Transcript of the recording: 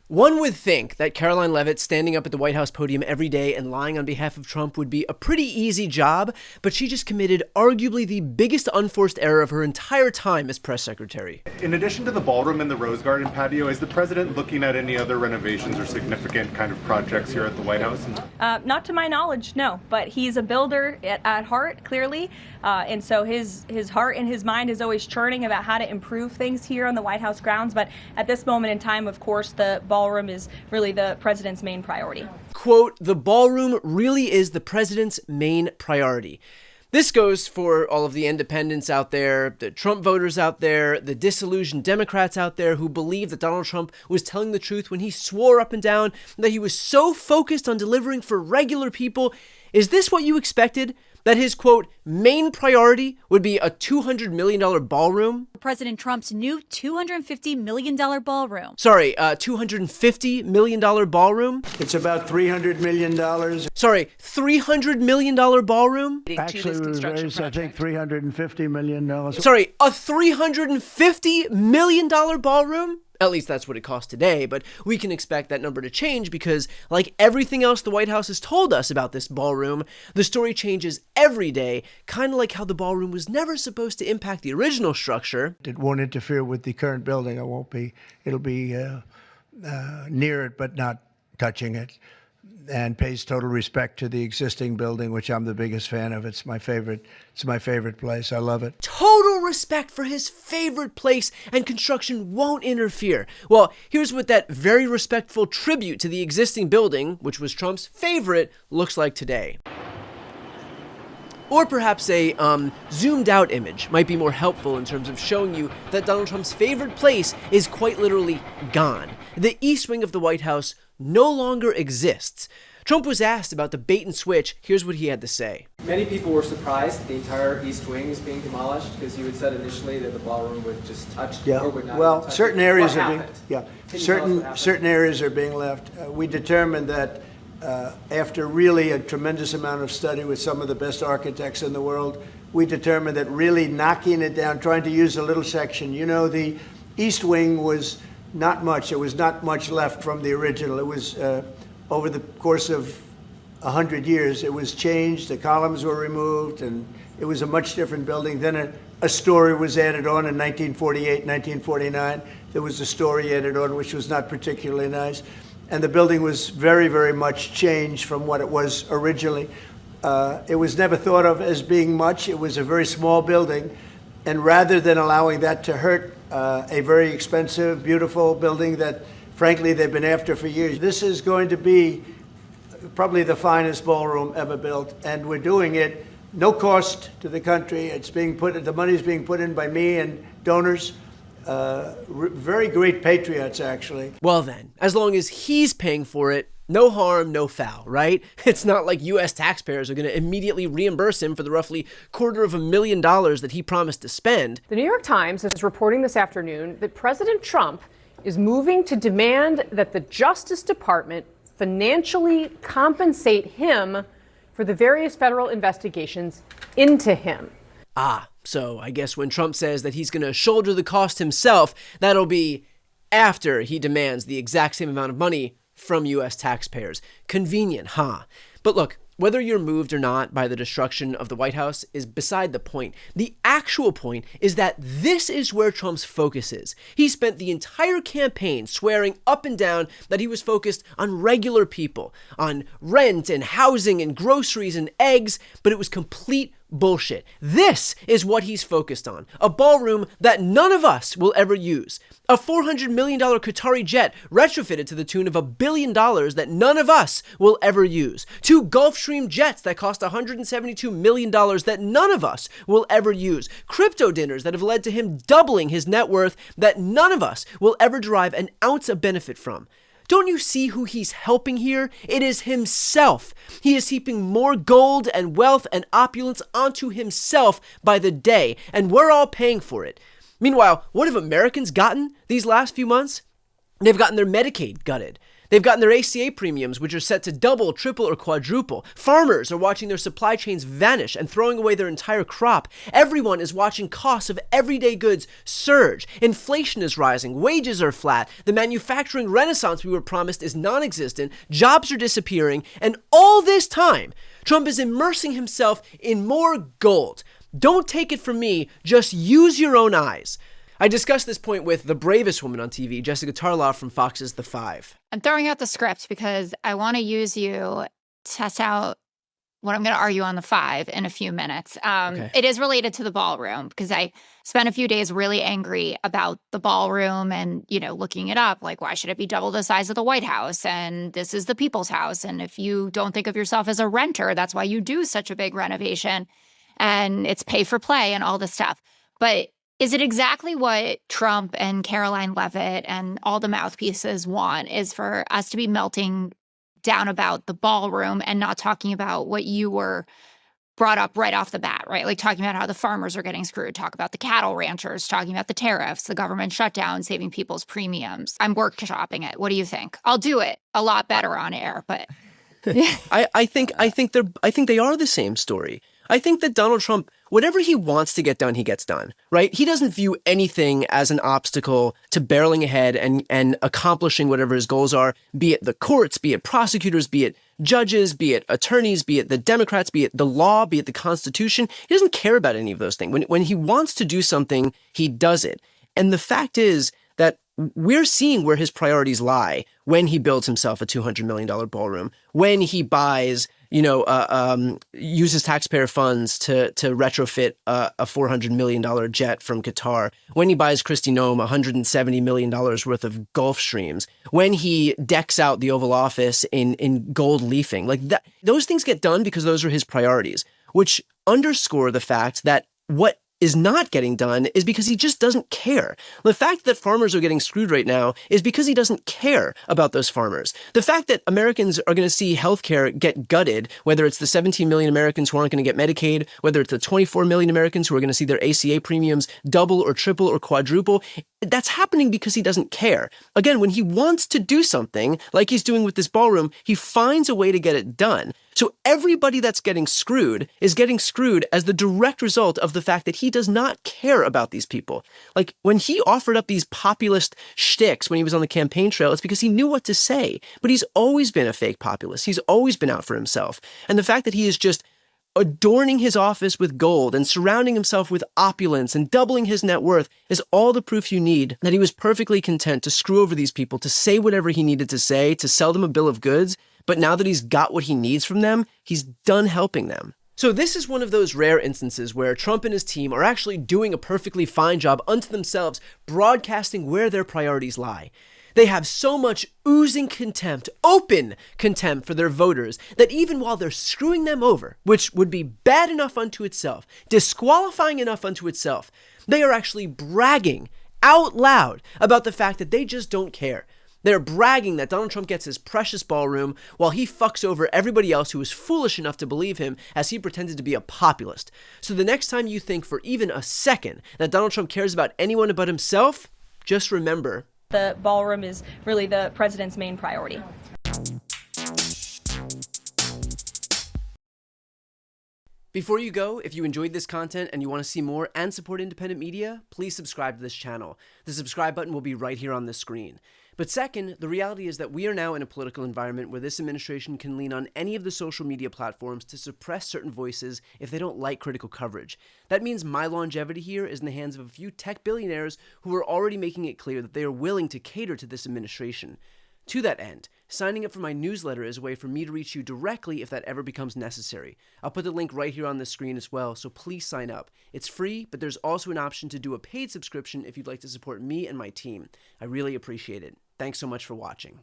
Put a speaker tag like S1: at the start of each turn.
S1: One would think that Karoline Leavitt standing up at the White House podium every day and lying on behalf of Trump would be a pretty easy job, but she just committed arguably the biggest unforced error of her entire time as press secretary.
S2: In addition to the ballroom and the Rose Garden patio, is the president looking at any other renovations or significant kind of projects here at the White House?
S3: Not to my knowledge, no, but he's a builder at heart, clearly, and so his heart and his mind is always churning about how to improve things here on the White House grounds, but at this moment in time, of course, the ballroom is really the president's main priority.
S1: Quote, the ballroom really is the president's main priority. This goes for all of the independents out there, the Trump voters out there, the disillusioned Democrats out there who believe that Donald Trump was telling the truth when he swore up and down that he was so focused on delivering for regular people. Is this what you expected? That his, quote, main priority would be a $200 million ballroom?
S4: President Trump's new $250 million ballroom.
S1: Sorry, $250 million ballroom?
S5: It's about $300 million.
S1: Sorry, $300 million ballroom?
S5: Actually, it was raised, I think, $350 million.
S1: Sorry, a $350 million ballroom? At least that's what it costs today, but we can expect that number to change because, like everything else the White House has told us about this ballroom, the story changes every day, kind of like how the ballroom was never supposed to impact the original structure.
S5: It won't interfere with the current building. It'll be near it, but not touching it, and pays total respect to the existing building, which I'm the biggest fan of. It's my favorite place. I love it.
S1: Total respect for his favorite place, and construction won't interfere. Well, here's what that very respectful tribute to the existing building, which was Trump's favorite, looks like today. Or perhaps a zoomed out image might be more helpful in terms of showing you that Donald Trump's favorite place is quite literally gone. The East Wing of the White House no longer exists. Trump was asked about the bait and switch. Here's what he had to say.
S6: Many people were surprised that the entire East Wing is being demolished because you had said initially that the ballroom would just touch or would not.
S5: Well,
S6: touch
S5: certain
S6: it.
S5: areas
S6: What
S5: are being
S6: happened?
S5: certain areas are being left. We determined that after really a tremendous amount of study with some of the best architects in the world, we determined that really knocking it down, trying to use a little section. You know, the East Wing was not much. There was not much left from the original. It was over the course of 100 years, it was changed. The columns were removed, and it was a much different building. Then a story was added on in 1948, 1949. There was a story added on, which was not particularly nice. And the building was very, very much changed from what it was originally. It was never thought of as being much. It was a very small building. And rather than allowing that to hurt a very expensive, beautiful building that, frankly, they've been after for years, this is going to be probably the finest ballroom ever built. And we're doing it no cost to the country. It's being the money's being put in by me and donors. Very great patriots, actually.
S1: Well then, as long as he's paying for it, no harm, no foul, right? It's not like U.S. taxpayers are going to immediately reimburse him for the roughly $250,000 that he promised to spend.
S7: The New York Times is reporting this afternoon that President Trump is moving to demand that the Justice Department financially compensate him for the various federal investigations into him.
S1: So I guess when Trump says that he's going to shoulder the cost himself, that'll be after he demands the exact same amount of money from U.S. taxpayers. Convenient, huh? But look, whether you're moved or not by the destruction of the White House is beside the point. The actual point is that this is where Trump's focus is. He spent the entire campaign swearing up and down that he was focused on regular people, on rent and housing and groceries and eggs, but it was complete bullshit. This is what he's focused on. A ballroom that none of us will ever use. A $400 million Qatari jet retrofitted to the tune of $1 billion that none of us will ever use. 2 Gulfstream jets that cost $172 million that none of us will ever use. Crypto dinners that have led to him doubling his net worth that none of us will ever derive an ounce of benefit from. Don't you see who he's helping here? It is himself. He is heaping more gold and wealth and opulence onto himself by the day, and we're all paying for it. Meanwhile, what have Americans gotten these last few months? They've gotten their Medicaid gutted. They've gotten their ACA premiums, which are set to double, triple, or quadruple. Farmers are watching their supply chains vanish and throwing away their entire crop. Everyone is watching costs of everyday goods surge. Inflation is rising. Wages are flat. The manufacturing renaissance we were promised is non-existent. Jobs are disappearing. And all this time, Trump is immersing himself in more gold. Don't take it from me. Just use your own eyes. I discussed this point with the bravest woman on TV, Jessica Tarloff from Fox's The Five.
S8: I'm throwing out the script because I want to use you to test out what I'm going to argue on The Five in a few minutes.
S1: Okay.
S8: It is related to the ballroom because I spent a few days really angry about the ballroom and, looking it up. Like, why should it be double the size of the White House? And this is the people's house. And if you don't think of yourself as a renter, that's why you do such a big renovation. And it's pay for play and all this stuff. But is it exactly what Trump and Karoline Leavitt and all the mouthpieces want, is for us to be melting down about the ballroom and not talking about what you were brought up right off the bat, right? Like talking about how the farmers are getting screwed, talk about the cattle ranchers, talking about the tariffs, the government shutdown, saving people's premiums. I'm workshopping it. What do you think? I'll do it a lot better on air, but
S1: I think they are the same story. I think that Donald Trump, whatever he wants to get done, he gets done, right? He doesn't view anything as an obstacle to barreling ahead and accomplishing whatever his goals are, be it the courts, be it prosecutors, be it judges, be it attorneys, be it the Democrats, be it the law, be it the Constitution. He doesn't care about any of those things. When he wants to do something, he does it. And the fact is that we're seeing where his priorities lie when he builds himself a $200 million ballroom, when he buys, uses taxpayer funds to retrofit a $400 million jet from Qatar, when he buys Kristi Noem $170 million worth of Gulf Streams, when he decks out the Oval Office in gold leafing, like that, those things get done because those are his priorities, which underscore the fact that what is not getting done is because he just doesn't care. The fact that farmers are getting screwed right now is because he doesn't care about those farmers. The fact that Americans are going to see healthcare get gutted, whether it's the 17 million Americans who aren't going to get Medicaid, whether it's the 24 million Americans who are going to see their ACA premiums double or triple or quadruple, that's happening because he doesn't care. Again, when he wants to do something, like he's doing with this ballroom, he finds a way to get it done. So everybody that's getting screwed is getting screwed as the direct result of the fact that he does not care about these people. Like when he offered up these populist shticks when he was on the campaign trail, it's because he knew what to say. But he's always been a fake populist. He's always been out for himself. And the fact that he is just adorning his office with gold and surrounding himself with opulence and doubling his net worth is all the proof you need that he was perfectly content to screw over these people, to say whatever he needed to say, to sell them a bill of goods. But now that he's got what he needs from them, he's done helping them. So this is one of those rare instances where Trump and his team are actually doing a perfectly fine job unto themselves, broadcasting where their priorities lie. They have so much oozing contempt, open contempt for their voters, that even while they're screwing them over, which would be bad enough unto itself, disqualifying enough unto itself, they are actually bragging out loud about the fact that they just don't care. They're bragging that Donald Trump gets his precious ballroom while he fucks over everybody else who was foolish enough to believe him as he pretended to be a populist. So the next time you think for even a second that Donald Trump cares about anyone but himself, just remember,
S3: the ballroom is really the president's main priority.
S1: Before you go, if you enjoyed this content and you want to see more and support independent media, please subscribe to this channel. The subscribe button will be right here on the screen. But second, the reality is that we are now in a political environment where this administration can lean on any of the social media platforms to suppress certain voices if they don't like critical coverage. That means my longevity here is in the hands of a few tech billionaires who are already making it clear that they are willing to cater to this administration. To that end, signing up for my newsletter is a way for me to reach you directly if that ever becomes necessary. I'll put the link right here on the screen as well, so please sign up. It's free, but there's also an option to do a paid subscription if you'd like to support me and my team. I really appreciate it. Thanks so much for watching.